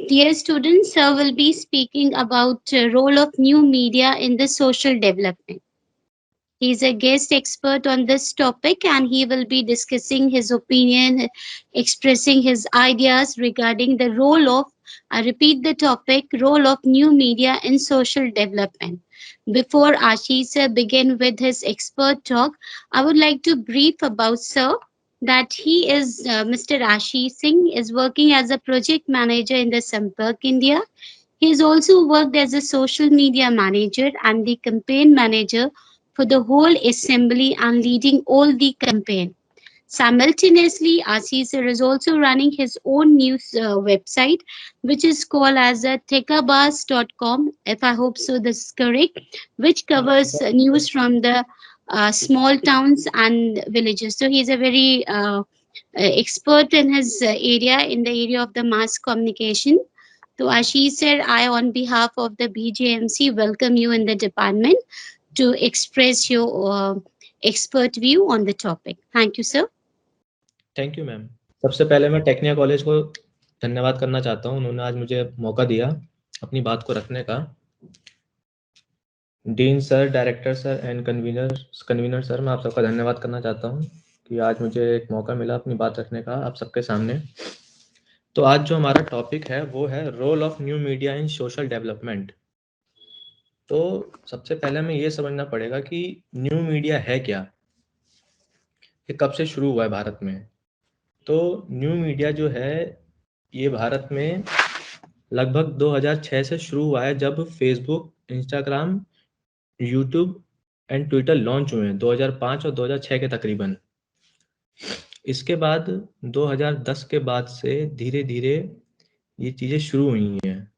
Dear students, sir will be speaking about role of new media in the social development. He is a guest expert on this topic and he will be discussing his opinion, expressing his ideas regarding the role of, I repeat the topic, role of new media in social development. Before Ashish sir begin with his expert talk, I would like to brief about sir that he is Mr. Ashish Singh is working as a project manager in the Sampark India. He has also worked as a social media manager and the campaign manager for the whole assembly and leading all the campaign. Simultaneously, Asisar is also running his own news website, which is called as a tekabas.com, if I hope so this is correct, which covers news from the small towns and villages. So he's a very expert in his area, in the area of the mass communication. So Ashish said, I, on behalf of the BJMC, welcome you in the department to express your expert view on the topic. Thank you, sir. Thank you ma'am. सबसे पहले मैं Tecnia college को धन्यवाद करना चाहता हूँ, उन्होंने आज मुझे मौका दिया अपनी बात को रखने का। Dean sir, director sir and convener sir, मैं आप सबका धन्यवाद करना चाहता हूँ कि आज मुझे एक मौका मिला अपनी बात रखने का आप सबके सामने। तो आज जो हमारा टॉपिक है वो है role of new media in social development. तो सबसे पहले हमें ये समझना पड़ेगा कि न्यू मीडिया है क्या, ये कब से शुरू हुआ है भारत में। तो न्यू मीडिया जो है ये भारत में लगभग 2006 से शुरू हुआ है, जब Facebook, Instagram, YouTube and Twitter launch हुए हैं 2005 और 2006 के तकरीबन। इसके बाद 2010 के बाद से धीरे धीरे ये चीज़ें शुरू हुई हैं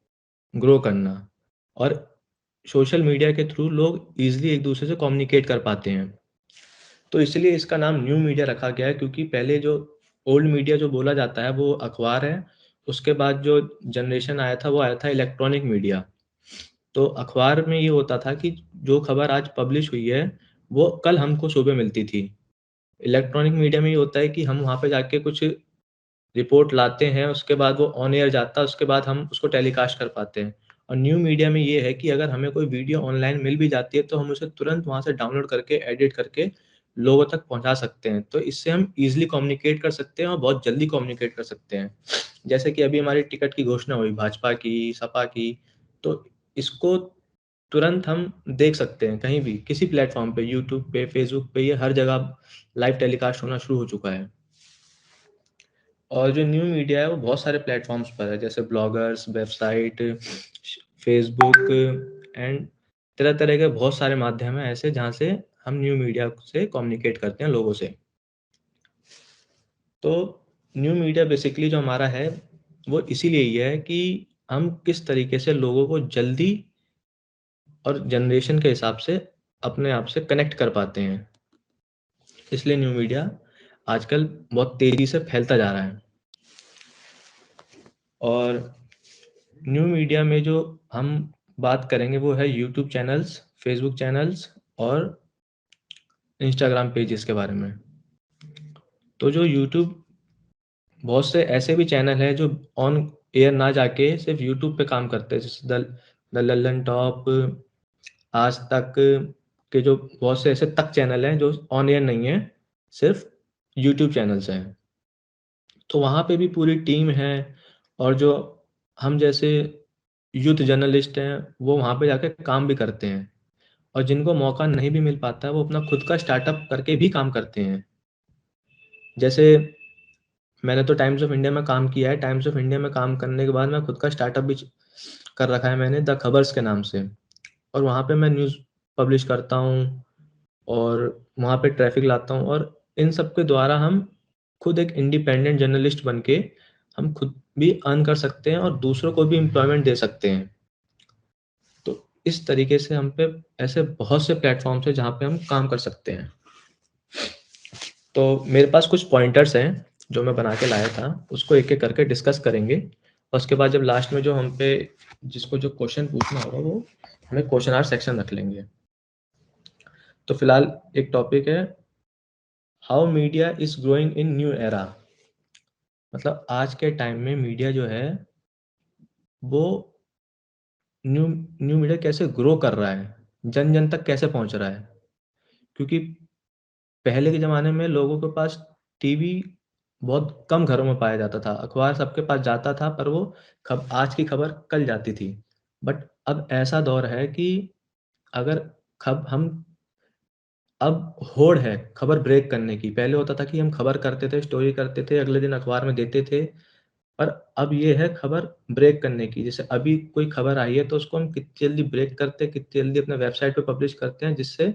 ग्रो करना, और सोशल मीडिया के थ्रू लोग ईजिली एक दूसरे से कम्युनिकेट कर पाते हैं। तो इसलिए इसका नाम न्यू मीडिया रखा गया है, क्योंकि पहले जो ओल्ड मीडिया जो बोला जाता है वो अखबार है, उसके बाद जो जनरेशन आया था वो आया था इलेक्ट्रॉनिक मीडिया। तो अखबार में ये होता था कि जो खबर आज पब्लिश हुई है वो कल हमको सुबह मिलती थी। इलेक्ट्रॉनिक मीडिया में ये होता है कि हम वहाँ पे जाके कुछ रिपोर्ट लाते हैं, उसके बाद वो ऑन एयर जाता है, उसके बाद हम उसको टेलीकास्ट कर पाते हैं। और न्यू मीडिया में ये है कि अगर हमें कोई वीडियो ऑनलाइन मिल भी जाती है तो हम उसे तुरंत वहाँ से डाउनलोड करके, एडिट करके लोगों तक पहुँचा सकते हैं। तो इससे हम ईज़िली कम्युनिकेट कर सकते हैं और बहुत जल्दी कम्युनिकेट कर सकते हैं। जैसे कि अभी हमारी टिकट की घोषणा हुई भाजपा की, सपा की, तो इसको तुरंत हम देख सकते हैं कहीं भी, किसी प्लेटफ़ॉर्म पे, यूट्यूब पे, फेसबुक पे, ये हर जगह लाइव टेलीकास्ट होना शुरू हो चुका है। और जो न्यू मीडिया है वो बहुत सारे प्लेटफ़ॉर्म्स पर है, जैसे ब्लॉगर्स, वेबसाइट, फेसबुक एंड तरह-तरह के बहुत सारे माध्यम हैं ऐसे, जहाँ से हम न्यू मीडिया से कम्युनिकेट करते हैं लोगों से। तो न्यू मीडिया बेसिकली जो हमारा है वो इसीलिए ही है कि हम किस तरीके से लोगों को जल्दी और जनरेशन के हिसाब से अपने आप से कनेक्ट कर पाते हैं। इसलिए न्यू मीडिया आजकल बहुत तेज़ी से फैलता जा रहा है। और न्यू मीडिया में जो हम बात करेंगे वो है यूट्यूब चैनल्स, फेसबुक चैनल्स और इंस्टाग्राम पेजेस के बारे में। तो जो यूट्यूब, बहुत से ऐसे भी चैनल हैं जो ऑन एयर ना जाके सिर्फ यूट्यूब पे काम करते हैं, जैसे द लल्लन टॉप, आज तक के जो बहुत से ऐसे तक चैनल हैं जो ऑन एयर नहीं है, सिर्फ यूट्यूब चैनल्स हैं। तो वहाँ पे भी पूरी टीम है, और जो हम जैसे यूथ जर्नलिस्ट हैं वो वहाँ पे जाके काम भी करते हैं, और जिनको मौका नहीं भी मिल पाता है वो अपना खुद का स्टार्टअप करके भी काम करते हैं। जैसे मैंने तो टाइम्स ऑफ इंडिया में काम किया है, टाइम्स ऑफ इंडिया में काम करने के बाद मैं खुद का स्टार्टअप भी कर रखा है मैंने, द खबर्स के नाम से। और वहाँ पे मैं न्यूज़ पब्लिश करता हूँ और वहाँ पे ट्रैफिक लाता हूँ, और इन सब के द्वारा हम खुद एक इंडिपेंडेंट जर्नलिस्ट बन के हम खुद भी अर्न कर सकते हैं और दूसरों को भी एम्प्लॉयमेंट दे सकते हैं। तो इस तरीके से हम पे ऐसे बहुत से प्लेटफॉर्म्स हैं जहाँ पे हम काम कर सकते हैं। तो मेरे पास कुछ पॉइंटर्स हैं जो मैं बना के लाया था, उसको एक-एक करके डिस्कस करेंगे, और उसके बाद जब लास्ट में जो हम पे जिसको जो क्वेश्चन पूछना होगा वो हमें क्वेश्चन आवर सेक्शन रख लेंगे। तो फिलहाल एक टॉपिक है, how media is growing in new era. मतलब आज के टाइम में मीडिया जो है वो न्यू मीडिया कैसे ग्रो कर रहा है, जन जन तक कैसे पहुंच रहा है। क्योंकि पहले के ज़माने में लोगों के पास टीवी बहुत कम घरों में पाया जाता था, अखबार सबके पास जाता था, पर वो आज की खबर कल जाती थी। बट अब ऐसा दौर है कि अगर खब हम अब होड़ है खबर ब्रेक करने की। पहले होता था कि हम खबर करते थे, स्टोरी करते थे, अगले दिन अखबार में देते थे, पर अब ये है खबर ब्रेक करने की। जैसे अभी कोई खबर आई है तो उसको हम कितनी जल्दी ब्रेक करते हैं, कितनी जल्दी अपने वेबसाइट पे पब्लिश करते हैं, जिससे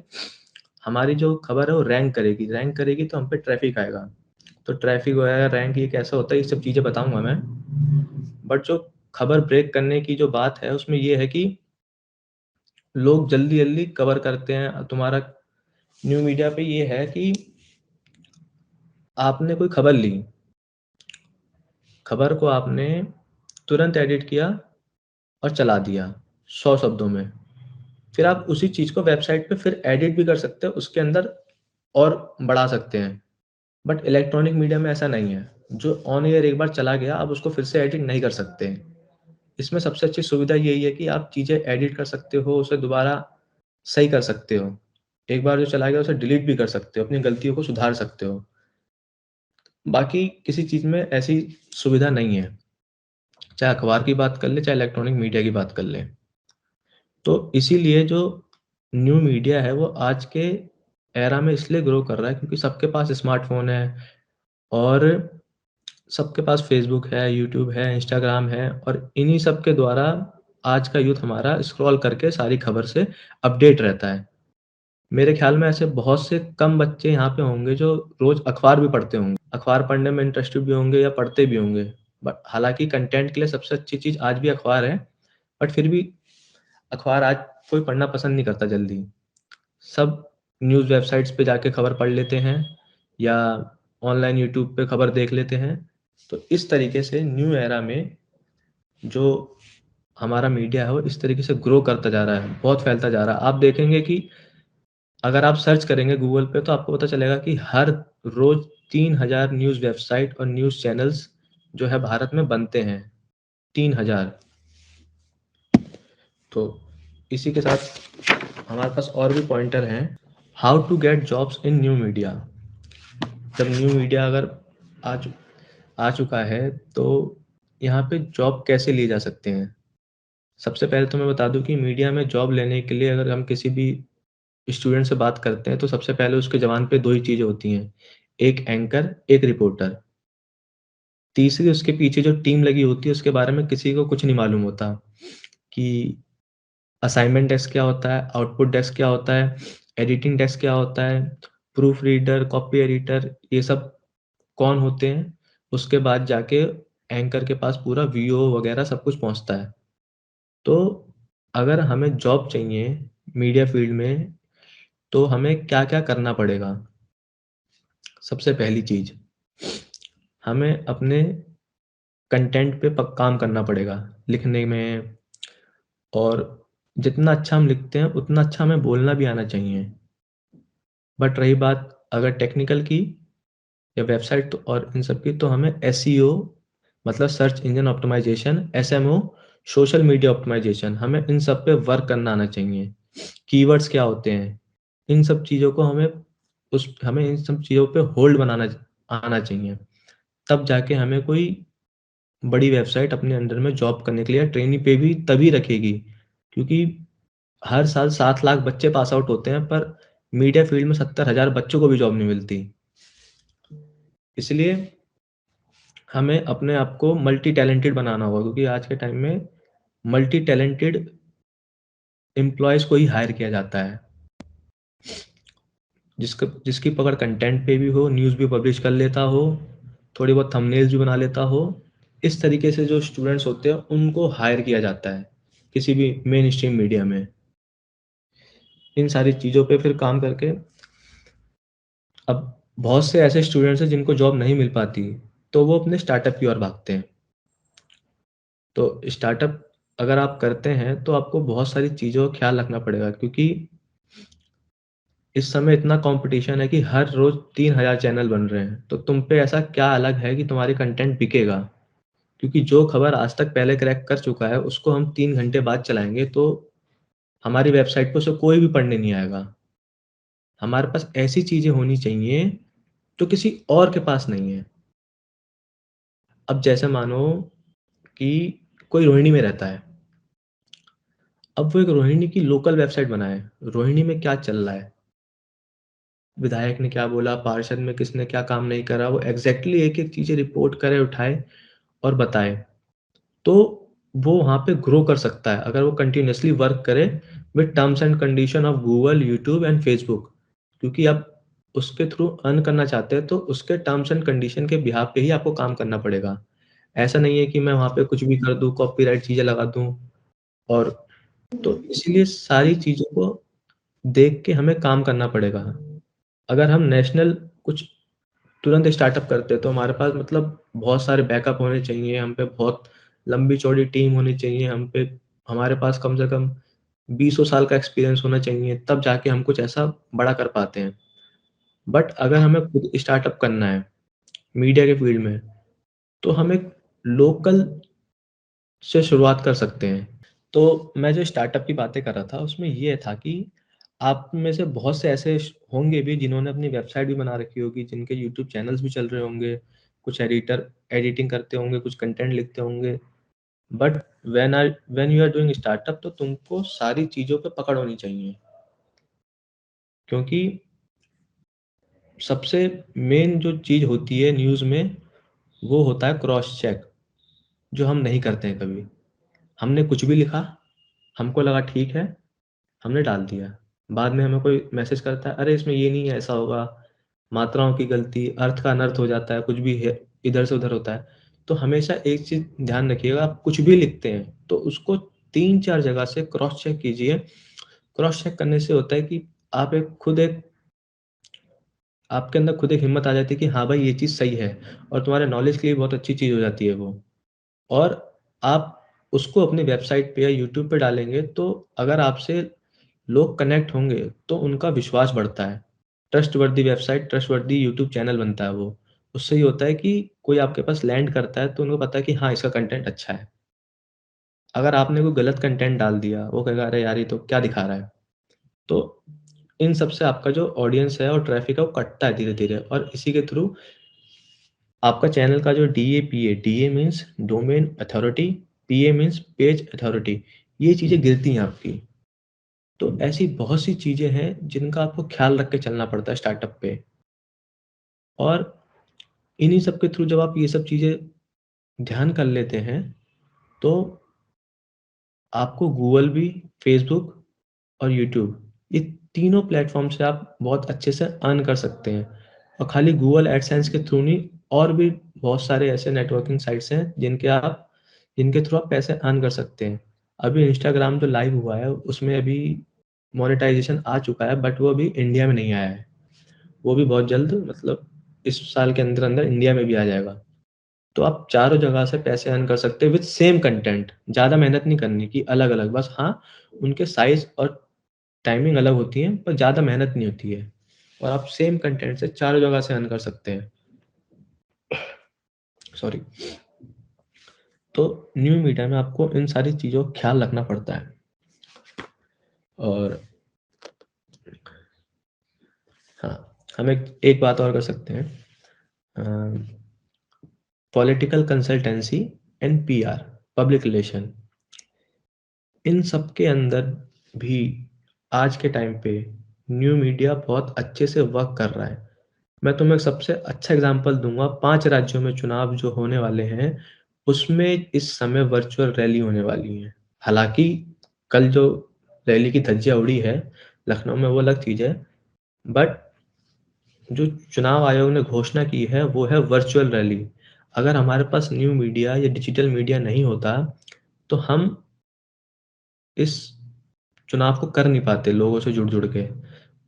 हमारी जो खबर है वो रैंक करेगी तो हम पे ट्रैफिक आएगा। तो ट्रैफिक वगैरह, रैंक, ये कैसे होता है, ये सब चीज़ें बताऊँगा मैं। बट जो खबर ब्रेक करने की जो बात है उसमें ये है कि लोग जल्दी-जल्दी कवर करते हैं। तुम्हारा न्यू मीडिया पे ये है कि आपने कोई खबर ली, खबर को आपने तुरंत एडिट किया और चला दिया 100 शब्दों में। फिर आप उसी चीज़ को वेबसाइट पे फिर एडिट भी कर सकते हो, उसके अंदर और बढ़ा सकते हैं। बट इलेक्ट्रॉनिक मीडिया में ऐसा नहीं है। जो ऑन एयर एक बार चला गया, आप उसको फिर से एडिट नहीं कर सकते। इसमें सबसे अच्छी सुविधा यही है कि आप चीज़ें एडिट कर सकते हो, उसे दोबारा सही कर सकते हो। एक बार जो चला गया उसे डिलीट भी कर सकते हो, अपनी गलतियों को सुधार सकते हो। बाकी किसी चीज़ में ऐसी सुविधा नहीं है। चाहे अखबार की बात कर लें, चाहे इलेक्ट्रॉनिक मीडिया की बात कर लें। तो इसीलिए जो न्यू मीडिया है वो आज के एरा में इसलिए ग्रो कर रहा है क्योंकि सबके पास स्मार्टफ़ोन है और सबके पास फ़ेसबुक है, यूट्यूब है, इंस्टाग्राम है, और इन्हीं सब के द्वारा आज का यूथ हमारा स्क्रॉल करके सारी खबर से अपडेट रहता है। मेरे ख़्याल में ऐसे बहुत से कम बच्चे यहाँ पे होंगे जो रोज़ अखबार भी पढ़ते होंगे। अखबार पढ़ने में इंटरेस्टेड भी होंगे या पढ़ते भी होंगे। बट हालाँकि कंटेंट के लिए सबसे अच्छी चीज़ आज भी अखबार है, बट फिर भी अखबार आज कोई पढ़ना पसंद नहीं करता जल्दी। सब न्यूज़ वेबसाइट्स पे जाके खबर पढ़ लेते हैं या ऑनलाइन यूट्यूब पे खबर देख लेते हैं। तो इस तरीके से न्यू एरा में जो हमारा मीडिया है वो इस तरीके से ग्रो करता जा रहा है, बहुत फैलता जा रहा है। आप देखेंगे कि अगर आप सर्च करेंगे गूगल पे तो आपको पता चलेगा कि हर रोज़ 3000 न्यूज़ वेबसाइट और न्यूज़ चैनल्स जो है भारत में बनते हैं, 3000। तो इसी के साथ हमारे पास और भी पॉइंटर हैं। How to get jobs in new media. जब न्यू मीडिया अगर आ चु आ चुका है तो यहाँ पे जॉब कैसे लिए जा सकते हैं? सबसे पहले तो मैं बता दूँ कि मीडिया में जॉब लेने के लिए अगर हम किसी भी स्टूडेंट से बात करते हैं तो सबसे पहले उसके ज़बान पे 2 ही चीज़ें होती हैं, एक एंकर, एक रिपोर्टर। तीसरी उसके पीछे जो टीम लगी होती है उसके बारे में किसी को कुछ नहीं मालूम होता कि असाइनमेंट डेस्क क्या होता है, आउटपुट डेस्क क्या होता है, एडिटिंग डेस्क क्या होता है, प्रूफ रीडर, कॉपी एडिटर, ये सब कौन होते हैं। उसके बाद जाके एंकर के पास पूरा वीओ वगैरह सब कुछ पहुँचता है। तो अगर हमें जॉब चाहिए मीडिया फ़ील्ड में तो हमें क्या-क्या करना पड़ेगा? सबसे पहली चीज़, हमें अपने कंटेंट पे काम करना पड़ेगा, लिखने में। और जितना अच्छा हम लिखते हैं उतना अच्छा हमें बोलना भी आना चाहिए। बट रही बात अगर टेक्निकल की या वेबसाइट तो और इन सब की, तो हमें एसईओ मतलब search engine optimisation, SMO, social media optimisation, हमें इन सब पे वर्क करना आना चाहिए। कीवर्ड्स क्या होते हैं, इन सब चीज़ों को हमें इन सब चीज़ों पे होल्ड बनाना आना चाहिए। तब जाके हमें कोई बड़ी वेबसाइट अपने अंडर में जॉब करने के लिए ट्रेनी पे भी तभी रखेगी, क्योंकि हर साल 7 लाख बच्चे पास आउट होते हैं, पर मीडिया फ़ील्ड में 70,000 बच्चों को भी जॉब नहीं मिलती। इसलिए हमें अपने आप को मल्टी टैलेंटेड बनाना होगा, क्योंकि आज के टाइम में मल्टी टैलेंटेड एम्प्लॉइज़ को ही हायर किया जाता है। जिसकी पकड़ कंटेंट पे भी हो, न्यूज़ भी पब्लिश कर लेता हो, थोड़ी बहुत थंबनेल्स भी बना लेता हो। इस तरीके से जो स्टूडेंट्स होते हैं उनको हायर किया जाता है किसी भी मेन स्ट्रीम मीडिया में। इन सारी चीज़ों पे फिर काम करके अब बहुत से ऐसे स्टूडेंट्स हैं जिनको जॉब नहीं मिल पाती, तो वो अपने स्टार्टअप की ओर भागते हैं। तो स्टार्टअप अगर आप करते हैं तो आपको बहुत सारी चीज़ों का ख्याल रखना पड़ेगा, क्योंकि इस समय इतना कॉम्पिटिशन है कि हर रोज़ 3000 चैनल बन रहे हैं। तो तुम पे ऐसा क्या अलग है कि तुम्हारी कंटेंट बिकेगा? क्योंकि जो खबर आज तक पहले क्रैक कर चुका है उसको हम 3 घंटे बाद चलाएँगे तो हमारी वेबसाइट पे उसे कोई भी पढ़ने नहीं आएगा। हमारे पास ऐसी चीज़ें होनी चाहिए जो किसी और के पास नहीं है। अब जैसे मानो कि कोई रोहिणी में रहता है। अब वो एक रोहिणी की लोकल वेबसाइट बनाए। रोहिणी में क्या चल रहा है? विधायक ने क्या बोला, पार्षद में किसने क्या काम नहीं करा, वो एग्ज़ैक्टली एक-एक चीज़ें रिपोर्ट करे, उठाए और बताए। तो वो वहाँ पे ग्रो कर सकता है अगर वो कंटिन्यूअसली वर्क करे with terms and condition of Google, YouTube and Facebook. क्योंकि आप उसके थ्रू अर्न करना चाहते हैं तो उसके टर्म्स एंड कंडीशन के बिहाफ़ पे ही आपको काम करना पड़ेगा। ऐसा नहीं है कि मैं वहाँ पे कुछ भी कर दूँ, कॉपीराइट चीज़ें लगा दूँ और तो इसीलिए सारी चीज़ों को देख के हमें काम करना पड़ेगा। अगर हम नेशनल कुछ तुरंत स्टार्टअप करते हैं तो हमारे पास मतलब बहुत सारे बैकअप होने चाहिए, हम पे बहुत लंबी-चौड़ी टीम होनी चाहिए, हमारे पास कम से कम बीसों साल का एक्सपीरियंस होना चाहिए, तब जाके हम कुछ ऐसा बड़ा कर पाते हैं। बट अगर हमें खुद स्टार्टअप करना है, मीडिया के फील्ड में, तो हम एक लोकल से शुरुआत कर सकते हैं। तो मैं जो स्टार्टअप की बातें कर रहा था, उसमें ये था कि आप में से बहुत से ऐसे होंगे भी जिन्होंने अपनी वेबसाइट भी बना रखी होगी, जिनके यूट्यूब चैनल्स भी चल रहे होंगे, कुछ एडिटिंग करते होंगे, कुछ कंटेंट लिखते होंगे। But when you are doing startup तो तुमको सारी चीज़ों पे पकड़ होनी चाहिए। क्योंकि सबसे मेन जो चीज़ होती है न्यूज़ में, वो होता है क्रॉस चेक, जो हम नहीं करते हैं कभी। हमने कुछ भी लिखा, हमको लगा ठीक है, हमने डाल दिया। बाद में हमें कोई मैसेज करता है, "अरे! इसमें ये नहीं है, ऐसा होगा।" मात्राओं की गलती, अर्थ का अनर्थ हो जाता है, कुछ भी है, इधर से उधर होता है। तो हमेशा एक चीज़ ध्यान रखिएगा, आप कुछ भी लिखते हैं, तो उसको 3-4 जगह से क्रॉस चेक कीजिए। क्रॉस चेक करने से होता है कि आप एक खुद एक आपके अंदर खुद एक हिम्मत आ जाती है कि हाँ भाई, ये चीज़ सही है और तुम्हारे नॉलेज के लिए बहुत अच्छी चीज़ हो जाती है वो। और आप उसको अपनी वेबसाइट पे या यूट्यूब पे डालेंगे, तो अगर आपसे लोग कनेक्ट होंगे, तो उनका विश्वास बढ़ता है। Trustworthy website, trustworthy YouTube channel बनता है वो। उससे ये होता है कि कोई आपके पास लैंड करता है, तो उनको पता है कि हाँ, इसका कंटेंट अच्छा है। अगर आपने कोई गलत कंटेंट डाल दिया, वो कहेगा, "अरे यार, ये तो क्या दिखा रहा है?" तो इन सब से आपका जो ऑडियंस है और ट्रैफ़िक है, वो कटता है धीरे-धीरे और इसी के थ्रू आपका चैनल का जो DA PA, DA means domain authority, PA means page authority, ये चीज़ें गिरती हैं आपकी। तो ऐसी बहुत सी चीज़ें हैं जिनका आपको ख़्याल रख के चलना पड़ता है स्टार्टअप पे। और इन्हीं सब के थ्रू जब आप ये सब चीज़ें ध्यान कर लेते हैं, तो आपको गूगल भी, फ़ेसबुक और यूट्यूब, ये तीनों प्लेटफ़ॉर्म से आप बहुत अच्छे से अर्न कर सकते हैं। और खाली गूगल एडसेंस के थ्रू नहीं, और भी बहुत सारे ऐसे नेटवर्किंग साइट्स हैं जिनके थ्रू आप पैसे अर्न कर सकते हैं। अभी इंस्टाग्राम जो लाइव हुआ है, उसमें अभी मोनेटाइज़ेशन आ चुका है, बट वो अभी इंडिया में नहीं आया है। वो भी बहुत जल्द, मतलब इस साल के अंदर-अंदर इंडिया में भी आ जाएगा। तो आप चारों जगह से पैसे अर्न कर सकते हैं विद सेम कंटेंट। ज़्यादा मेहनत नहीं करनी कि अलग-अलग, बस हाँ, उनके साइज़ और टाइमिंग अलग होती है, पर ज़्यादा मेहनत नहीं होती है और आप सेम कंटेंट से चारों जगह से अर्न कर सकते हैं। सॉरी। तो न्यू मीडिया में आपको इन सारी चीज़ों का ख़्याल रखना पड़ता है। और हाँ, हम एक एक बात और कर सकते हैं, political consultancy and PR, public relation, इन सब के अंदर भी आज के टाइम पे न्यू मीडिया बहुत अच्छे से वर्क कर रहा है। मैं तुम्हें सबसे अच्छा एग्ज़ाम्पल दूँगा, 5 राज्यों में चुनाव जो होने वाले हैं, उसमें इस समय वर्चुअल रैली होने वाली है। हालाँकि कल जो रैली की धज्जियाँ उड़ी है, लखनऊ में, वो अलग चीज़ है, बट जो चुनाव आयोग ने घोषणा की है, वो है वर्चुअल रैली। अगर हमारे पास न्यू मीडिया या डिजिटल मीडिया नहीं होता, तो हम इस चुनाव को कर नहीं पाते लोगों से जुड़-जुड़ के।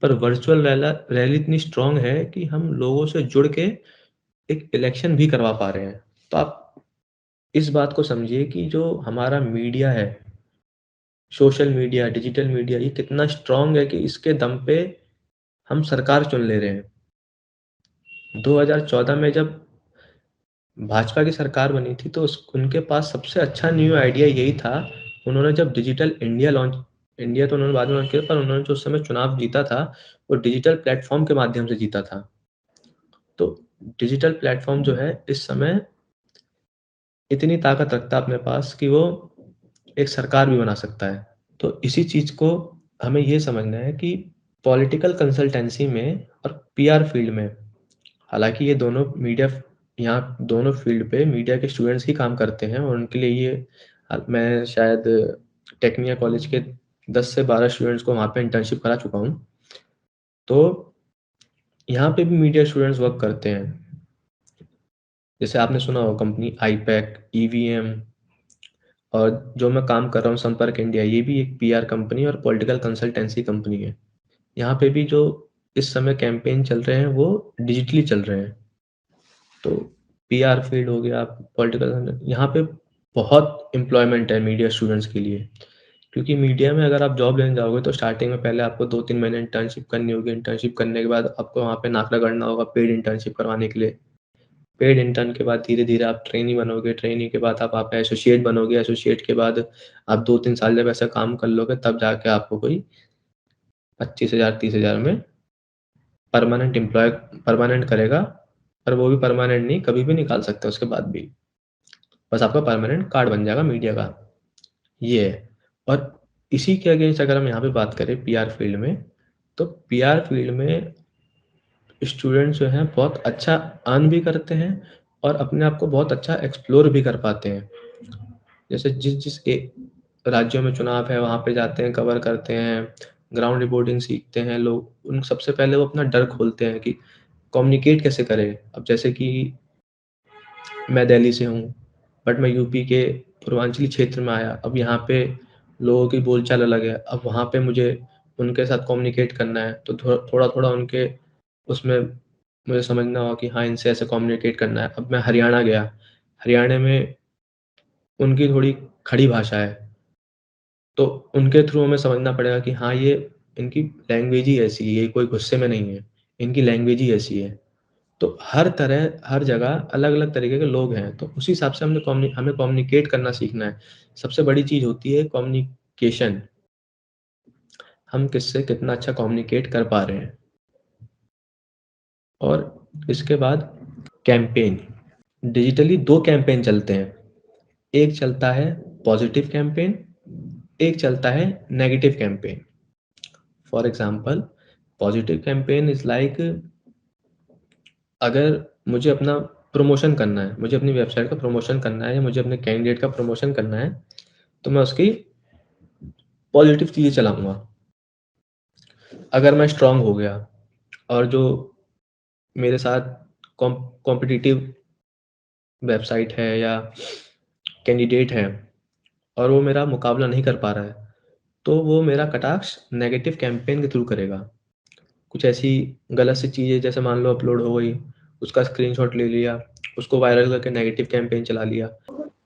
पर वर्चुअल रैली इतनी स्ट्रॉन्ग है कि हम लोगों से जुड़ के एक इलेक्शन भी करवा पा रहे हैं। तो आप इस बात को समझिए कि जो हमारा मीडिया है, सोशल मीडिया, डिजिटल मीडिया, ये कितना स्ट्रॉन्ग है कि इसके दम पे हम सरकार चुन ले रहे हैं। 2014 में जब भाजपा की सरकार बनी थी तो उनके पास सबसे अच्छा न्यू आइडिया यही था। उन्होंने जब डिजिटल इंडिया तो उन्होंने बाद में लॉन्च किया, पर उन्होंने जो उस समय चुनाव जीता था वो डिजिटल प्लेटफॉर्म के माध्यम से जीता था। तो डिजिटल प्लेटफॉर्म जो है इस समय इतनी ताकत रखता है अपने पास कि वो एक सरकार भी बना सकता है। तो इसी चीज़ को हमें ये समझना है कि पॉलिटिकल कंसल्टेंसी में और पीआर फील्ड में, हालाँकि ये दोनों यहाँ दोनों फील्ड पे मीडिया के स्टूडेंट्स ही काम करते हैं और उनके लिए ये मैं शायद टेक्निया कॉलेज के 10 से 12 स्टूडेंट्स को वहाँ पे इंटर्नशिप करा चुका हूँ। तो यहाँ पे भी मीडिया स्टूडेंट्स वर्क करते हैं। जैसे आपने सुना होगा कंपनी आईपैक, ईवीएम, और जो मैं काम कर रहा हूँ संपर्क इंडिया, ये भी एक पीआर कंपनी और पॉलिटिकल कंसल्टेंसी कंपनी है। यहाँ पे भी जो इस समय कैंपेन चल रहे हैं वो डिजिटली चल रहे हैं। तो पीआर फील्ड हो गया, पॉलिटिकल, यहाँ पे बहुत एम्प्लॉयमेंट है मीडिया स्टूडेंट्स के लिए। क्योंकि मीडिया में अगर आप जॉब लेने जाओगे तो स्टार्टिंग में पहले आपको 2-3 महीने इंटर्नशिप करनी होगी। इंटर्नशिप करने के बाद आपको वहाँ पे नाक रगड़ना होगा पेड इंटर्नशिप करवाने के लिए। पेड इंटर्न के बाद धीरे-धीरे आप ट्रेनी बनोगे, ट्रेनी के बाद आप एसोसिएट बनोगे, एसोसिएट के बाद आप 2-3 साल जब ऐसा काम कर लोगे तब जाके आपको कोई 25,000 30,000 में परमानेंट करेगा। पर वो भी परमानेंट नहीं, कभी भी निकाल सकते हैं उसके बाद भी। बस आपका परमानेंट कार्ड बन जाएगा मीडिया का, ये है। और इसी के अगेंस्ट अगर हम यहाँ पे बात करें पीआर फील्ड में, तो पीआर फील्ड में स्टूडेंट्स जो हैं बहुत अच्छा अर्न भी करते हैं और अपने आप को बहुत अच्छा एक्सप्लोर भी कर पाते हैं। जैसे जिस राज्यों में चुनाव है वहाँ पे जाते हैं, कवर करते हैं, ग्राउंड रिपोर्टिंग सीखते हैं लोग। उन सबसे पहले वो अपना डर खोलते हैं कि कम्युनिकेट कैसे करें। अब जैसे कि मैं दिल्ली से हूँ, बट मैं यूपी के पूर्वांचली क्षेत्र में आया। अब यहाँ पे लोगों की बोलचाल अलग है। अब वहाँ पे मुझे उनके साथ कम्युनिकेट करना है, तो थोड़ा-थोड़ा उनके उसमें मुझे समझना होगा कि हाँ, इनसे ऐसे कम्युनिकेट करना है। अब मैं हरियाणा गया, हरियाणा में उनकी थोड़ी खड़ी भाषा है, तो उनके थ्रू हमें समझना पड़ेगा कि हाँ, ये इनकी लैंग्वेज ही ऐसी है, ये कोई गुस्से में नहीं है, इनकी लैंग्वेज ही ऐसी है। तो हर तरह, हर जगह अलग-अलग तरीके के लोग हैं, तो उसी हिसाब से हमें कम्युनिकेट करना सीखना है। सबसे बड़ी चीज़ होती है कम्युनिकेशन। हम किससे कितना अच्छा कम्युनिकेट कर पा रहे हैं। और इसके बाद कैंपेन। डिजिटली 2 कैंपेन चलते हैं। एक चलता है पॉजिटिव कैंपेन, एक चलता है negative campaign. For example, positive campaign is like, अगर मुझे अपना प्रमोशन करना है, मुझे अपनी वेबसाइट का प्रमोशन करना है या मुझे अपने कैंडिडेट का प्रमोशन करना है, तो मैं उसकी पॉजिटिव चीज़ें चलाऊँगा। अगर मैं स्ट्रॉन्ग हो गया और जो मेरे साथ कॉम्पिटिटिव वेबसाइट है या कैंडिडेट है और वो मेरा मुकाबला नहीं कर पा रहा है, तो वो मेरा कटाक्ष नेगेटिव कैंपेन के थ्रू करेगा। कुछ ऐसी गलत सी चीज़ें जैसे मान लो अपलोड हो गई, उसका स्क्रीनशॉट ले लिया, उसको वायरल करके नेगेटिव कैंपेन चला लिया।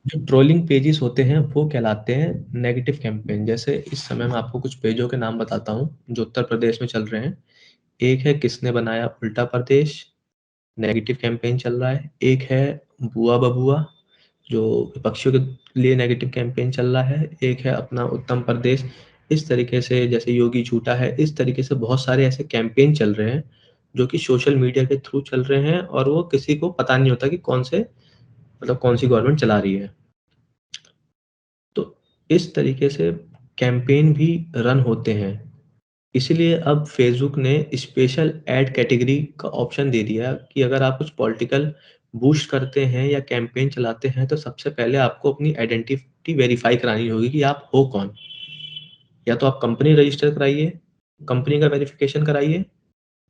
जो ट्रोलिंग पेजेस होते हैं वो कहलाते हैं नेगेटिव कैंपेन। जैसे इस समय मैं आपको कुछ पेजों के नाम बताता हूँ जो उत्तर प्रदेश में चल रहे हैं। एक है किसने बनाया उल्टा प्रदेश, नेगेटिव कैंपेन चल रहा है। एक है बुआ बबुआ, जो विपक्षियों के लिए नेगेटिव कैंपेन चल रहा है। एक है अपना उत्तम प्रदेश। इस तरीके से, जैसे योगी झूठा है, इस तरीके से बहुत सारे ऐसे कैंपेन चल रहे हैं जो कि सोशल मीडिया के थ्रू चल रहे हैं और वो किसी को पता नहीं होता कि कौन सी गवर्नमेंट चला रही है। तो इस तरीके से कैंपेन भी रन होते हैं। इसीलिए अब फेसबुक ने स्पेशल ऐड कैटेगरी का ऑप्शन दे दिया कि अगर आप कुछ पॉलिटिकल बूस्ट करते हैं या कैंपेन चलाते हैं तो सबसे पहले आपको अपनी आइडेंटिटी वेरीफाई करानी होगी कि आप हो कौन। या तो आप कंपनी रजिस्टर कराइए, कंपनी का वेरिफिकेशन कराइए,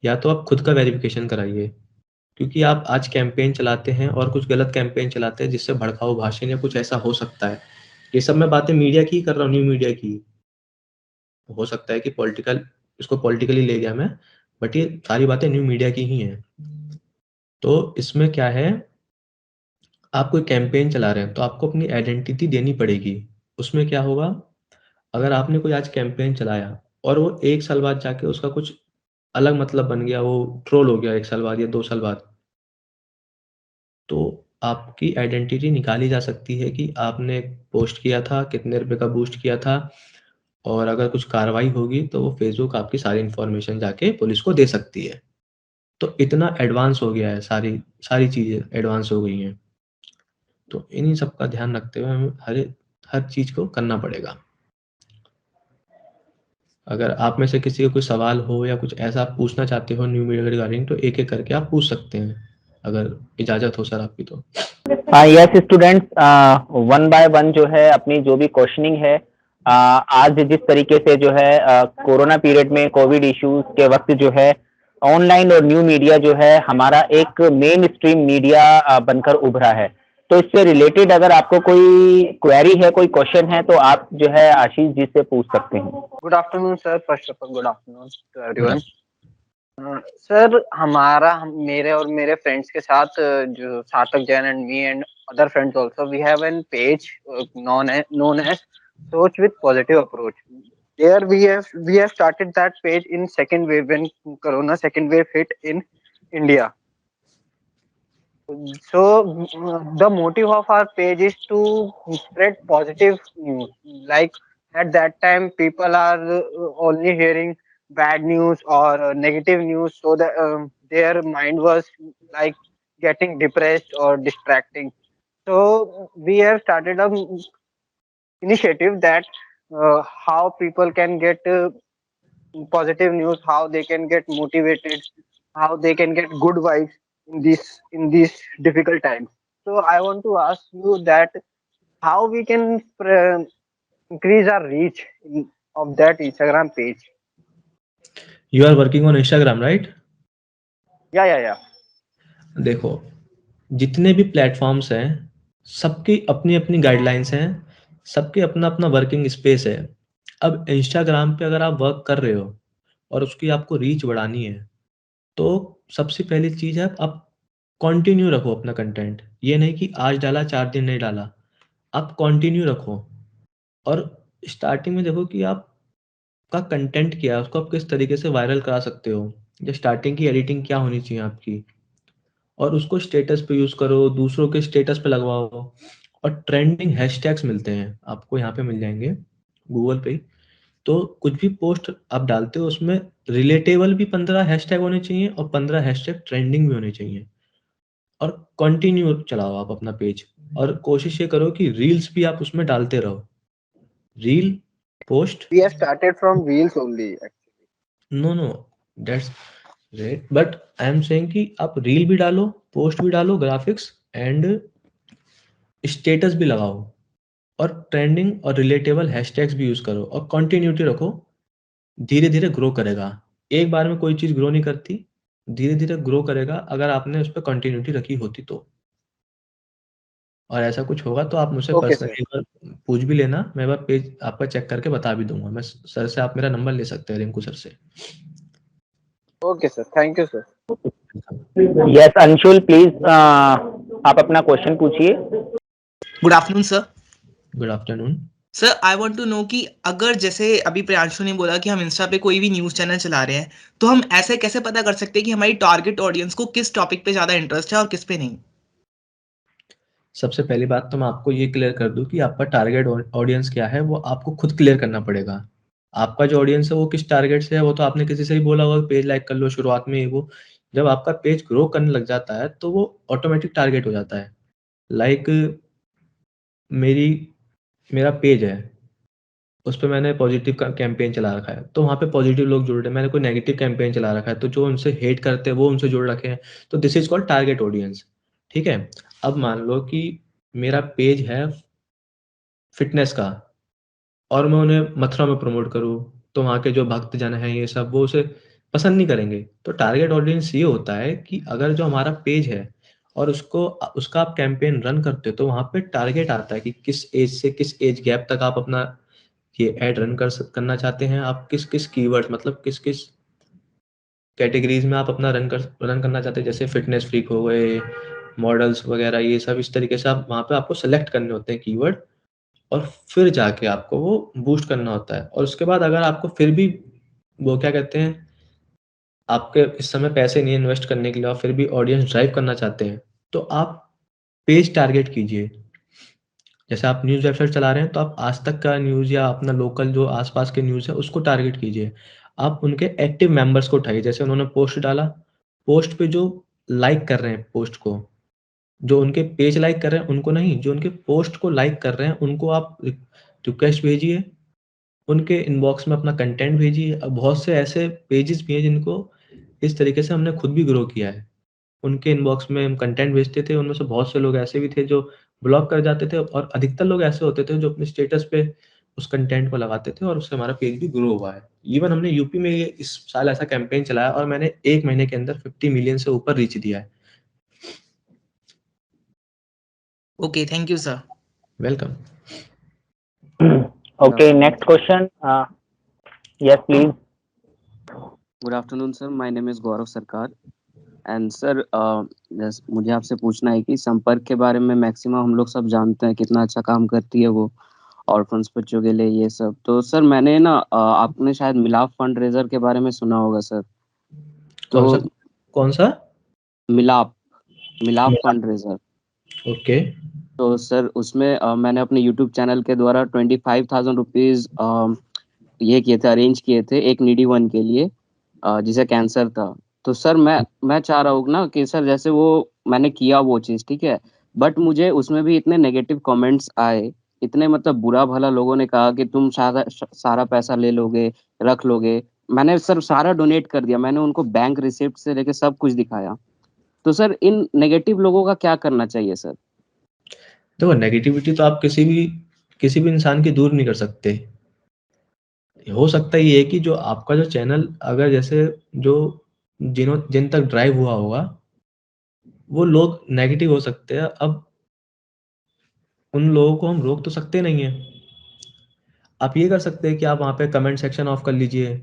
या तो आप खुद का वेरिफिकेशन कराइए। क्योंकि आप आज कैंपेन चलाते हैं और कुछ गलत कैंपेन चलाते हैं जिससे भड़काऊ भाषण या कुछ ऐसा हो सकता है। ये सब मैं बातें मीडिया की ही कर रहा हूँ, न्यू मीडिया की। हो सकता है कि इसको पॉलिटिकली ले गया मैं, बट ये सारी बातें न्यू मीडिया की ही हैं। तो इसमें क्या है, आप कोई कैंपेन चला रहे हैं तो आपको अपनी आइडेंटिटी देनी पड़ेगी। उसमें क्या होगा, अगर आपने कोई आज कैंपेन चलाया और वो 1 साल बाद जाके उसका कुछ अलग मतलब बन गया, वो ट्रोल हो गया 1 साल बाद या 2 साल बाद, तो आपकी आइडेंटिटी निकाली जा सकती है कि आपने पोस्ट किया था, कितने रुपए का बूस्ट किया था, और अगर कुछ कार्रवाई होगी तो वो फेसबुक आपकी सारी इन्फॉर्मेशन जाके पुलिस को दे सकती है। तो इतना एडवांस हो गया है, सारी चीज़ें एडवांस हो गई हैं। तो इन्हीं सब का ध्यान रखते हुए हमें हर चीज़ को करना पड़ेगा। अगर आप में से किसी को कोई सवाल हो या कुछ ऐसा आप पूछना चाहते हो न्यू मीडिया के रिगार्डिंग, तो एक-एक करके आप पूछ सकते हैं, अगर इजाज़त हो सर आपकी तो। Yes students, one by one जो है अपनी जो भी क्वेश्चनिंग है, आज जिस तरीके से जो है कोरोना पीरियड में कोविड इश्यूज के वक्त जो है ऑनलाइन और न्यू मीडिया जो है हमारा एक मेन स्ट्रीम मीडिया बनकर उभरा है। तो इससे रिलेटेड अगर आपको कोई क्वेरी है, कोई क्वेश्चन है, तो आप जो है आशीष जी से पूछ सकते हैं। Good afternoon sir, first of all good afternoon to good everyone. Afternoon. Sir मेरे और मेरे फ्रेंड्स के साथ जो Sarthak Jain and me and other friends also we have an page known as Soch with Positive Approach. There we have started that page in second wave when Corona second wave hit in India. So the motive of our page is to spread positive news. Like at that time, people are only hearing bad news or negative news, so that their mind was like getting depressed or distracting. So we have started a initiative that how people can get positive news, how they can get motivated, how they can get good vibes in these difficult times. So I want to ask you that how we can increase our reach of that Instagram page. You are working on Instagram, right? Yeah. देखो, जितने भी platforms हैं, सबकी अपनी-अपनी guidelines हैं, सबके अपना-अपना working space है। अब इंस्टाग्राम पे अगर आप वर्क कर रहे हो और उसकी आपको रीच बढ़ानी है, तो सबसे पहली चीज़ है आप कंटिन्यू रखो अपना कंटेंट। ये नहीं कि आज डाला 4 दिन नहीं डाला, आप कंटिन्यू रखो। और स्टार्टिंग में देखो कि आपका कंटेंट क्या है, उसको आप किस तरीके से वायरल करा सकते हो, या स्टार्टिंग की एडिटिंग क्या होनी चाहिए आपकी, और उसको स्टेटस पे यूज़ करो, दूसरों के स्टेटस पे लगवाओ। और ट्रेंडिंग हैशटैग्स मिलते हैं, आपको यहाँ पे मिल जाएँगे गूगल पे ही। तो कुछ भी पोस्ट आप डालते हो उसमें रिलेटेबल भी 15 हैशटैग होने चाहिए और 15 हैशटैग ट्रेंडिंग भी होने चाहिए। और कंटिन्यू चलाओ आप अपना पेज, और कोशिश ये करो कि रील्स भी आप उसमें डालते रहो। Reel, post. We have started from reels only. नो, that's great, but I am saying कि आप रील भी डालो, पोस्ट भी डालो, ग्राफिक्स एंड स्टेटस भी लगाओ, और ट्रेंडिंग और रिलेटेबल हैशटैग्स भी यूज़ करो, और कंटिन्यूटी रखो। धीरे-धीरे ग्रो करेगा। एक बार में कोई चीज़ ग्रो नहीं करती, धीरे-धीरे ग्रो करेगा अगर आपने उस पे कंटिन्यूटी रखी होती तो। और ऐसा कुछ होगा तो आप मुझसे Okay, sir. पर्सनली एक बार पूछ भी लेना, मैं एक बार पेज आपका चेक करके बता भी दूँगा। मैं सर से आप मेरा नंबर ले सकते हैं, रिंकू सर से। Okay, sir. Thank you, sir. Yes Anshul, please आप अपना क्वेश्चन पूछिए। Good afternoon sir. Good afternoon. Sir I want to know कि अगर जैसे अभी प्रियांशु ने बोला कि हम इंस्टा पे कोई भी न्यूज़ चैनल चला रहे हैं, तो हम ऐसे कैसे पता कर सकते हैं कि हमारी टारगेट ऑडियंस को किस टॉपिक पे ज़्यादा इंटरेस्ट है और किस पे नहीं? सबसे पहली बात तो मैं आपको ये क्लियर कर दूँ कि आपका टारगेट ऑडियंस क्या है, वो आपको खुद क्लियर करना पड़ेगा। आपका जो ऑडियंस है वो किस टारगेट से है, वो तो आपने किसी से ही बोला होगा पेज लाइक कर लो शुरुआत में ही वो। जब आपका पेज ग्रो करने लग जाता है तो वो ऑटोमेटिक टारगेट हो जाता है। लाइक मेरी मेरा पेज है, उस पे मैंने पॉजिटिव का कैंपेन चला रखा है, तो वहाँ पे पॉजिटिव लोग जुड़ रहे हैं। मैंने कोई नेगेटिव कैंपेन चला रखा है, तो जो उनसे हेट करते हैं वो उनसे जुड़ रखे हैं। तो this is called target audience, ठीक है? अब मान लो कि मेरा पेज है फ़िटनेस का, और मैं उन्हें मथुरा में प्रमोट करूँ, तो वहाँ के जो भक्तजन हैं ये सब वो उसे पसंद नहीं करेंगे। तो टारगेट ऑडियंस ये होता है कि अगर जो हमारा पेज है और उसका आप कैंपेन रन करते हो, तो वहाँ पे टारगेट आता है कि किस एज से किस एज गैप तक आप अपना ये ऐड रन करना चाहते हैं। आप किस-किस कीवर्ड्स, मतलब किस-किस कैटेगरीज़ में आप अपना रन करना चाहते हैं। जैसे फिटनेस फ्रीक हो गए, मॉडल्स वगैरह, ये सब इस तरीके से आप वहाँ पे आपको सेलेक्ट करने होते हैं कीवर्ड, और फिर जाके आपको वो बूस्ट करना होता है। और उसके बाद अगर आपको फिर भी वो क्या कहते हैं, आपके इस समय पैसे नहीं इन्वेस्ट करने के लिए और फिर भी ऑडियंस ड्राइव करना चाहते हैं, तो आप पेज टारगेट कीजिए। जैसे आप न्यूज़ वेबसाइट चला रहे हैं तो आप आज तक का न्यूज़ या अपना लोकल जो आसपास के न्यूज़ है उसको टारगेट कीजिए। आप उनके एक्टिव मेंबर्स को उठाइए, जैसे उन्होंने पोस्ट डाला, पोस्ट पे जो लाइक कर रहे हैं पोस्ट को, जो उनके पेज लाइक कर रहे हैं उनको नहीं, जो उनके पोस्ट को लाइक कर रहे हैं उनको आप रिक्वेस्ट भेजिए, उनके इनबॉक्स में अपना कंटेंट भेजिए। अब बहुत से ऐसे पेजेस भी हैं जिनको इस तरीके से हमने खुद भी ग्रो किया है। उनके इनबॉक्स में हम कंटेंट भेजते थे, उनमें से बहुत से लोग ऐसे भी थे जो ब्लॉक कर जाते थे और अधिकतर लोग ऐसे होते थे जो अपने स्टेटस पे उस कंटेंट को लगाते थे और उससे हमारा पेज भी ग्रो हुआ है। इवन हमने यूपी में ये इस साल ऐसा कैंपेन चलाया और मैंने 1 महीने के अंदर 50 मिलियन से ऊपर रीच दिया है। Okay, thank you sir. Welcome. Okay, next question. Yes, please. Good afternoon sir, my name is Gaurav Sarkar and sir मुझे आपसे पूछना है कि संपर्क के बारे में मैक्सिमम हम लोग सब जानते हैं कितना अच्छा काम करती है वो ऑर्फन्स बच्चों के लिए ये सब। तो सर मैंने ना आपने शायद मिलाप फंड रेजर के बारे में सुना होगा सर। कौन सा तो कौन सा मिलाप मिलाप फंड रेजर। ओके तो सर उसमें मैंने अपने यूट्यूब चैनल के द्वारा 25,000 रुपीज ये किए थे, अरेंज किए थे एक नीडी वन के लिए जिसे कैंसर था। तो सर मैं चाह रहा हूँ ना कि सर जैसे वो मैंने किया वो चीज़ ठीक है, बट मुझे उसमें भी इतने नेगेटिव कमेंट्स आए, इतने मतलब बुरा भला लोगों ने कहा कि तुम सारा सारा पैसा ले लोगे, रख लोगे। मैंने सर सारा डोनेट कर दिया, मैंने उनको बैंक रिसिप्ट से लेके सब कुछ दिखाया। तो सर इन नेगेटिव लोगों का क्या करना चाहिए सर? देखो, नेगेटिविटी तो आप किसी भी इंसान की दूर नहीं कर सकते। हो सकता है ये कि जो आपका जो चैनल अगर जैसे जो जिन तक ड्राइव हुआ होगा वो लोग नेगेटिव हो सकते हैं। अब उन लोगों को हम रोक तो सकते नहीं है। आप ये कर सकते हैं कि आप वहाँ पे कमेंट सेक्शन ऑफ कर लीजिए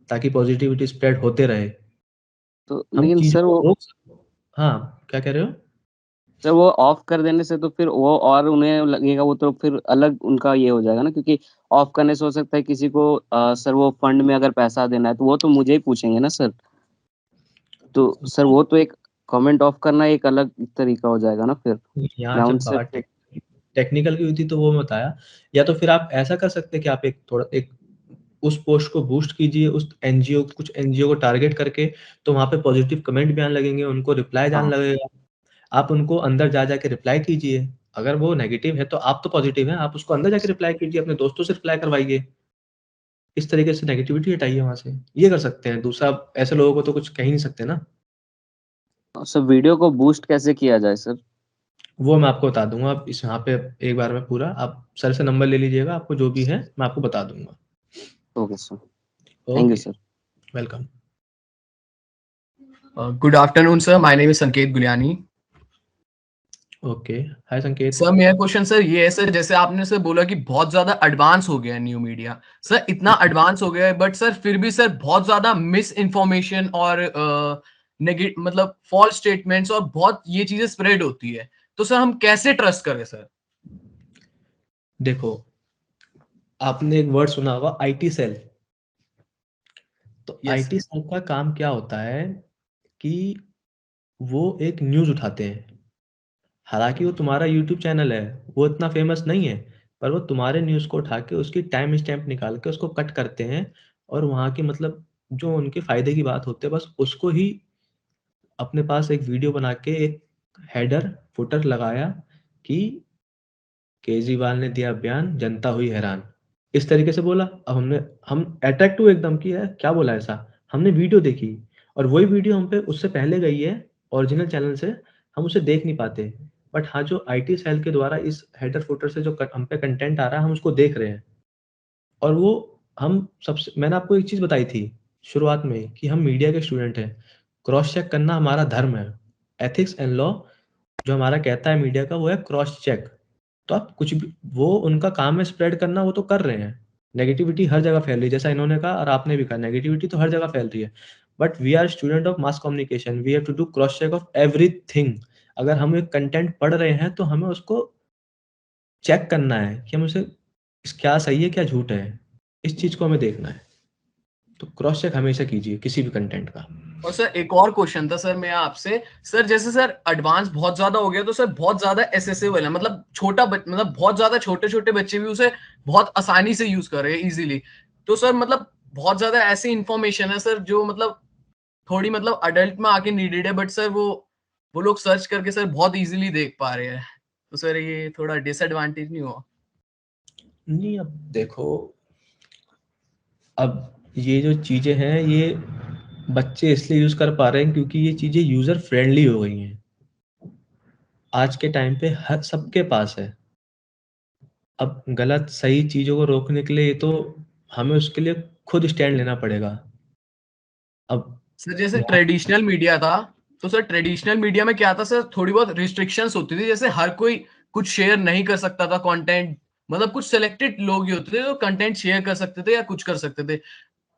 ताकि पॉजिटिविटी स्प्रेड होते रहे। तो हम लेकिन चीज़ों सर को वो रोक हाँ, क्या कह रहे हो? सर वो ऑफ कर देने से तो फिर वो और उन्हें लगेगा, वो तो फिर अलग उनका ये हो जाएगा ना, क्योंकि ऑफ करने से हो सकता है किसी को सर वो फंड में अगर पैसा देना है तो वो तो मुझे ही पूछेंगे ना सर। तो सर वो तो एक कमेंट ऑफ करना एक अलग तरीका हो जाएगा ना फिर। यहाँ मैं जब उनसे बात टेक्निकल की हुई थी तो वो बताया। या तो फिर आप ऐसा कर सकते हैं कि आप एक उस पोस्ट को बूस्ट कीजिए, उस कुछ एनजीओ को टारगेट करके, तो वहाँ पे पॉजिटिव कमेंट भी आने लगेंगे, उनको रिप्लाई जाने हाँ लगेगा। आप उनको अंदर जा जाके रिप्लाई कीजिए। अगर वो नेगेटिव है तो आप तो पॉजिटिव हैं, आप उसको अंदर जाके रिप्लाई कीजिए, अपने दोस्तों से रिप्लाई करवाइए। इस तरीके से नेगेटिविटी हटाइए वहाँ से। ये कर सकते हैं। दूसरा, ऐसे लोगों को तो कुछ कह ही नहीं सकते ना। सर वीडियो को बूस्ट कैसे किया जाए सर? वो मैं आपको बता दूँगा। आप इस यहाँ पे एक बार में पूरा आप सर से नंबर ले लीजिएगा, आपको जो भी है मैं आपको बता दूँगा। Okay sir, thank you okay, sir. Welcome. Good afternoon, sir. My name is Sanket Guliani. Okay, hi Sanket. Sir मेरा क्वेश्चन सर ये है सर, जैसे आपने सर बोला कि बहुत ज्यादा एडवांस हो गया है न्यू मीडिया। सर इतना एडवांस हो गया है बट सर फिर भी सर बहुत ज्यादा मिस इन्फॉर्मेशन और नेगेटिव मतलब फॉल्स स्टेटमेंट्स और बहुत ये चीजें स्प्रेड होती है। तो सर हम कैसे ट्रस्ट करें सर? देखो, आपने एक वर्ड सुना होगा आईटी सेल। तो Yes, आईटी सेल का काम क्या होता है कि वो एक न्यूज़ उठाते हैं। हालाँकि वो तुम्हारा यूट्यूब चैनल है, वो इतना फ़ेमस नहीं है, पर वो तुम्हारे न्यूज़ को उठा के उसकी टाइम स्टैम्प निकाल के उसको कट करते हैं और वहाँ की मतलब जो उनके फ़ायदे की बात होती है बस उसको ही अपने पास एक वीडियो बना के एक हेडर, फुटर लगाया कि केजरीवाल ने दिया बयान, जनता हुई हैरान। इस तरीके से बोला। अब हम अट्रैक्ट हुए एकदम कि यार क्या बोला ऐसा? हमने वीडियो देखी और वही वीडियो हम पे उससे पहले गई है ओरिजिनल चैनल से, हम उसे देख नहीं पाते। बट हाँ, जो आईटी सेल के द्वारा इस हेडर फुटर से जो हम पे कंटेंट आ रहा है, हम उसको देख रहे हैं। और वो हम सबसे मैंने आपको एक चीज़ बताई थी शुरुआत में कि हम मीडिया के स्टूडेंट हैं। क्रॉस चेक करना हमारा धर्म है। एथिक्स एंड लॉ जो हमारा कहता है मीडिया का वो है क्रॉस चेक। तो आप कुछ भी वो उनका काम है स्प्रेड करना, वो तो कर रहे हैं। नेगेटिविटी हर जगह फैल रही है, जैसा इन्होंने कहा और आपने भी कहा, नेगेटिविटी तो हर जगह फैल रही है। But we are student of mass communication, we have to do cross check of everything. अगर हम एक कंटेंट पढ़ रहे हैं तो हमें उसको चेक करना है कि हम उसे क्या सही है क्या झूठ है। इस चीज़ को हमें देखना है। तो क्रॉस चेक हमेशा कीजिए किसी भी कंटेंट का। और सर एक और क्वेश्चन था सर मेरा आपसे, सर जैसे सर एडवांस बहुत ज्यादा हो गया तो सर बहुत ज्यादा एसेसिबल है, मतलब मतलब बहुत ज्यादा छोटे छोटे बच्चे भी उसे बहुत आसानी से यूज कर रहे हैं इजीली। तो सर मतलब बहुत ज्यादा ऐसी इंफॉर्मेशन है सर जो मतलब थोड़ी मतलब अडल्ट में आके नीडेड है, बट सर वो लोग सर्च करके सर बहुत इजीली देख पा रहे हैं, तो सर ये थोड़ा डिसएडवांटेज नहीं हुआ? नहीं, अब देखो, अब ये जो चीज़ें हैं ये बच्चे इसलिए यूज़ कर पा रहे हैं क्योंकि ये चीज़ें यूज़र फ्रेंडली हो गई हैं। आज के टाइम पे हर सबके पास है। अब गलत सही चीज़ों को रोकने के लिए तो हमें उसके लिए खुद स्टैंड लेना पड़ेगा। अब सर जैसे यहाँ ट्रेडिशनल मीडिया था, तो सर ट्रेडिशनल मीडिया में क्या था सर, थोड़ी बहुत रिस्ट्रिक्शंस होती थी, जैसे हर कोई कुछ शेयर नहीं कर सकता था कंटेंट, मतलब कुछ सिलेक्टेड लोग ही होते थे जो कंटेंट शेयर कर सकते थे या कुछ कर सकते थे।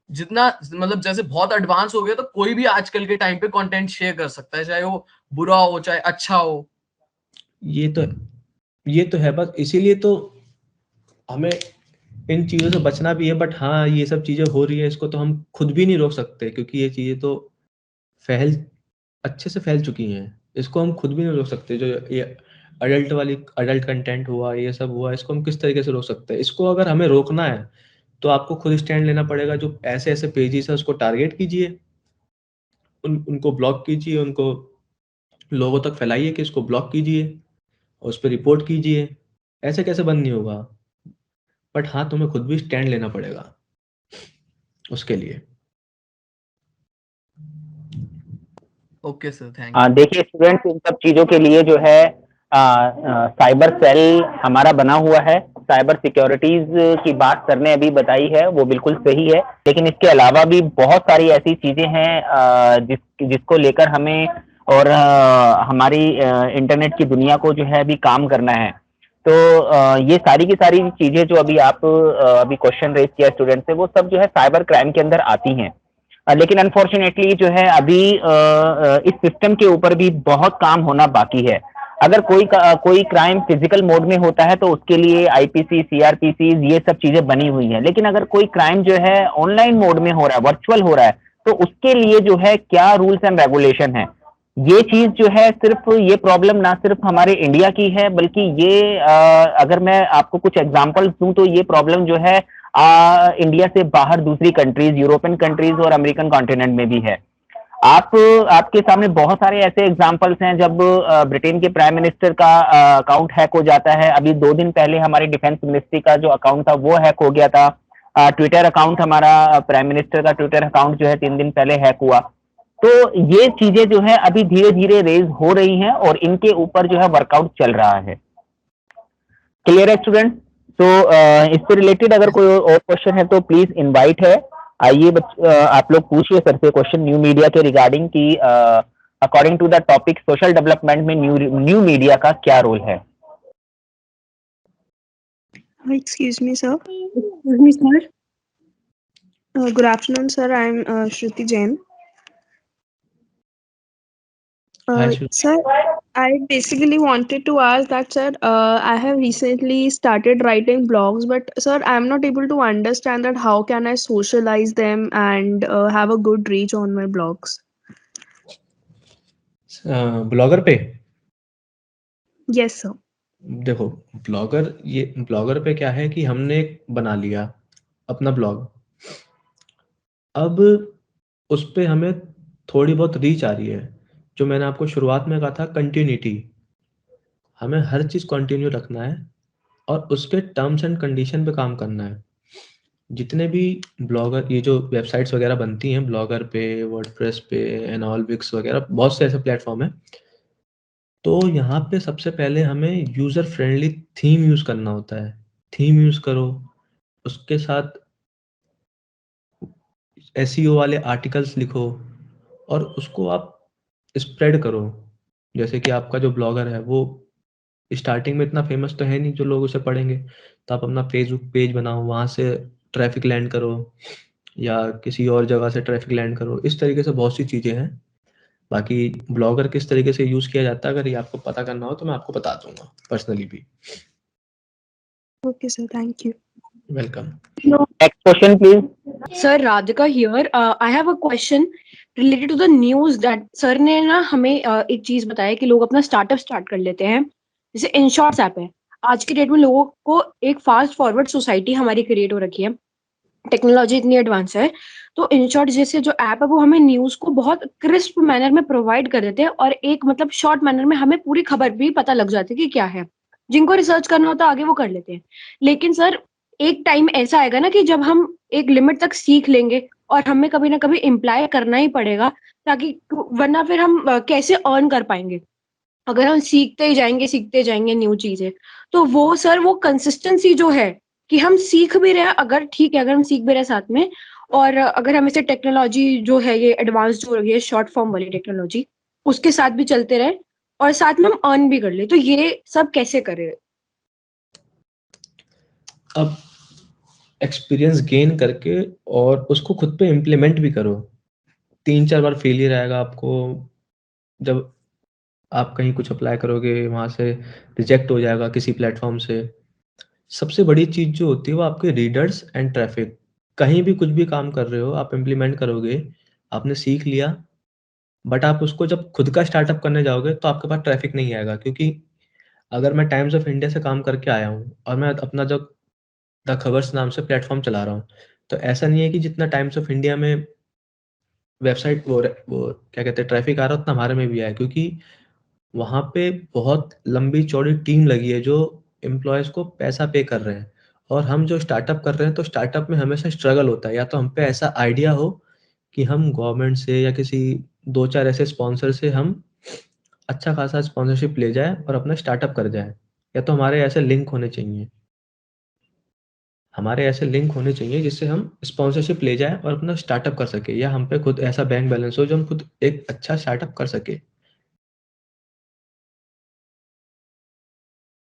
जितना मतलब जैसे बहुत एडवांस हो गया तो कोई भी आजकल के टाइम पे कंटेंट शेयर कर सकता है, चाहे वो बुरा हो चाहे अच्छा हो। ये तो ये तो है, बस इसीलिए तो हमें इन चीज़ों से बचना भी है। बट हाँ, ये सब चीज़ें हो रही है, इसको तो हम खुद भी नहीं रोक सकते क्योंकि ये चीज़ें तो फैल अच्छे से फैल चुकी हैं। इसको हम खुद भी नहीं रोक सकते। जो ये अडल्ट कंटेंट हुआ, ये सब हुआ, इसको हम किस तरीके से रोक सकते हैं? इसको अगर हमें रोकना है तो आपको खुद स्टैंड लेना पड़ेगा। जो ऐसे-ऐसे पेजेस हैं उसको टारगेट कीजिए, उनको ब्लॉक कीजिए, उनको लोगों तक फैलाइए कि इसको ब्लॉक कीजिए और उस पे रिपोर्ट कीजिए। ऐसे कैसे बंद नहीं होगा? बट हाँ, तुम्हें खुद भी स्टैंड लेना पड़ेगा उसके लिए। Okay sir, thank you. देखिए स्टूडेंट्स, इन सब चीजों के लिए जो है साइबर सेल हमारा बना हुआ है। साइबर सिक्योरिटीज की बात करने अभी बताई है, वो बिल्कुल सही है, लेकिन इसके अलावा भी बहुत सारी ऐसी चीजें हैं जिसको लेकर हमें और हमारी इंटरनेट की दुनिया को जो है अभी काम करना है। तो ये सारी की सारी चीजें जो अभी आप अभी क्वेश्चन रेज किया स्टूडेंट से, वो सब जो है साइबर क्राइम के अंदर आती हैं। लेकिन अनफॉर्चुनेटली जो है अभी इस सिस्टम के ऊपर भी बहुत काम होना बाकी है। अगर कोई क्राइम फिजिकल मोड में होता है तो उसके लिए आईपीसी, सीआरपीसी ये सब चीजें बनी हुई हैं, लेकिन अगर कोई क्राइम जो है ऑनलाइन मोड में हो रहा है, वर्चुअल हो रहा है, तो उसके लिए जो है क्या रूल्स एंड रेगुलेशन है। ये चीज जो है सिर्फ ये प्रॉब्लम ना सिर्फ हमारे इंडिया की है, बल्कि ये अगर मैं आपको कुछ एग्जांपल्स दूं तो ये प्रॉब्लम जो है इंडिया से बाहर दूसरी कंट्रीज, यूरोपियन कंट्रीज और अमेरिकन कॉन्टिनेंट में भी है। आपके सामने बहुत सारे ऐसे एग्जांपल्स हैं जब ब्रिटेन के प्राइम मिनिस्टर का अकाउंट हैक हो जाता है। अभी 2 दिन पहले हमारी डिफेंस मिनिस्ट्री का जो अकाउंट था वो हैक हो गया था। ट्विटर अकाउंट, हमारा प्राइम मिनिस्टर का ट्विटर अकाउंट जो है 3 दिन पहले हैक हुआ। तो ये चीजें जो है अभी धीरे धीरे रेज हो रही हैं और इनके ऊपर जो है वर्कआउट चल रहा है। क्लियर है स्टूडेंट? तो इससे रिलेटेड अगर कोई और क्वेश्चन है तो प्लीज इनवाइट है। आइए आप लोग पूछिए सर से क्वेश्चन न्यू मीडिया के रिगार्डिंग की according to the topic social development में न्यू मीडिया का क्या रोल है। Excuse me, sir. Excuse me, sir. Good afternoon, sir. I'm Shruti Jain. Hi, Shruti. Sir, I basically wanted to ask that, sir, I have recently started writing blogs, but sir, I'm not able to understand that how can I socialize them and have a good reach on my blogs. Blogger पे Yes, sir. देखो, blogger पे क्या है कि हमने एक बना लिया अपना ब्लॉग। अब उस पे हमें थोड़ी बहुत रीच आ रही है। जो मैंने आपको शुरुआत में कहा था, कंटिन्यूटी, हमें हर चीज़ कंटिन्यू रखना है और उसके टर्म्स एंड कंडीशन पे काम करना है। जितने भी ब्लॉगर, ये जो वेबसाइट्स वगैरह बनती हैं ब्लॉगर पे, वर्डप्रेस पे, एनऑलविक्स वगैरह, बहुत से ऐसे प्लेटफॉर्म हैं। तो यहाँ पे सबसे पहले हमें यूज़र फ्रेंडली थीम यूज़ करना होता है। थीम यूज़ करो, उसके साथ एसईओ वाले आर्टिकल्स लिखो और उसको आप स्प्रेड करो। जैसे कि आपका जो ब्लॉगर है वो स्टार्टिंग में इतना फेमस तो है नहीं जो लोग उसे पढ़ेंगे, तो आप अपना फेसबुक पेज बनाओ, वहाँ से ट्रैफिक लैंड करो या किसी और जगह से ट्रैफिक लैंड करो। इस तरीके से बहुत सी चीज़ें हैं। बाकी ब्लॉगर किस तरीके से यूज़ किया जाता है, अगर ये आपको पता करना हो तो मैं आपको बता दूंगा पर्सनली भी। Okay, sir. Thank you. Welcome. Next question please. Sir, Radhika here. I have a question. Related to the news that sir ने ना हमें एक चीज बताया कि लोग अपना स्टार्टअप स्टार्ट कर लेते हैं, जैसे इनशॉर्ट्स ऐप है। आज के डेट में लोगों को एक फास्ट फॉरवर्ड सोसाइटी हमारी क्रिएट हो रखी है, टेक्नोलॉजी इतनी एडवांस है, तो इनशॉर्ट जैसे जो ऐप है वो हमें न्यूज को बहुत क्रिस्प मैनर में प्रोवाइड कर देते हैं और एक मतलब शॉर्ट मैनर में हमें पूरी खबर भी पता लग जाती है कि क्या है। जिनको रिसर्च करना होता है आगे वो कर लेते हैं, लेकिन सर एक टाइम ऐसा आएगा ना कि जब हम एक लिमिट तक सीख लेंगे और हमें कभी ना कभी इम्प्लाई करना ही पड़ेगा, ताकि वरना फिर हम कैसे अर्न कर पाएंगे अगर हम सीखते जाएंगे न्यू चीजें। तो वो सर वो कंसिस्टेंसी जो है कि हम सीख भी रहे हैं, अगर ठीक है अगर हम सीख भी रहे हैं साथ में, और अगर हम इसे टेक्नोलॉजी जो है ये एडवांस जो हो रही है शॉर्ट फॉर्म वाली टेक्नोलॉजी उसके साथ भी चलते रहे और साथ में हम अर्न भी कर ले, तो ये सब कैसे करें? अब एक्सपीरियंस गेन करके और उसको खुद पे इम्प्लीमेंट भी करो। 3-4 बार फेलियर आएगा आपको, जब आप कहीं कुछ अप्लाई करोगे वहाँ से रिजेक्ट हो जाएगा किसी प्लेटफॉर्म से। सबसे बड़ी चीज़ जो होती है वो आपके रीडर्स एंड ट्रैफिक। कहीं भी कुछ भी काम कर रहे हो आप इम्प्लीमेंट करोगे, आपने सीख लिया, बट आप उसको जब खुद का स्टार्टअप करने जाओगे तो आपके पास ट्रैफिक नहीं आएगा। क्योंकि अगर मैं टाइम्स ऑफ इंडिया से काम करके आया हूँ और मैं अपना जो द खबर्स नाम से प्लेटफॉर्म चला रहा हूँ, तो ऐसा नहीं है कि जितना टाइम्स ऑफ इंडिया में वेबसाइट वो क्या कहते हैं ट्रैफिक आ रहा है उतना हमारे में भी आया, क्योंकि वहाँ पे बहुत लंबी चौड़ी टीम लगी है जो एम्प्लॉयज़ को पैसा पे कर रहे हैं। और हम जो स्टार्टअप कर रहे हैं तो स्टार्टअप में हमेशा स्ट्रगल होता है, या तो हम पे ऐसा आइडिया हो कि हम गवर्नमेंट से या किसी 2-4 ऐसे स्पॉन्सर से हम अच्छा खासा स्पॉन्सरशिप ले जाएँ और अपना स्टार्टअप कर जाएँ, या तो हमारे ऐसे लिंक होने चाहिए। हमारे ऐसे लिंक होने चाहिए जिससे हम स्पॉन्सरशिप ले जाएँ और अपना स्टार्टअप कर सकें, या हम पे खुद ऐसा बैंक बैलेंस हो जो हम खुद एक अच्छा स्टार्टअप कर सकें।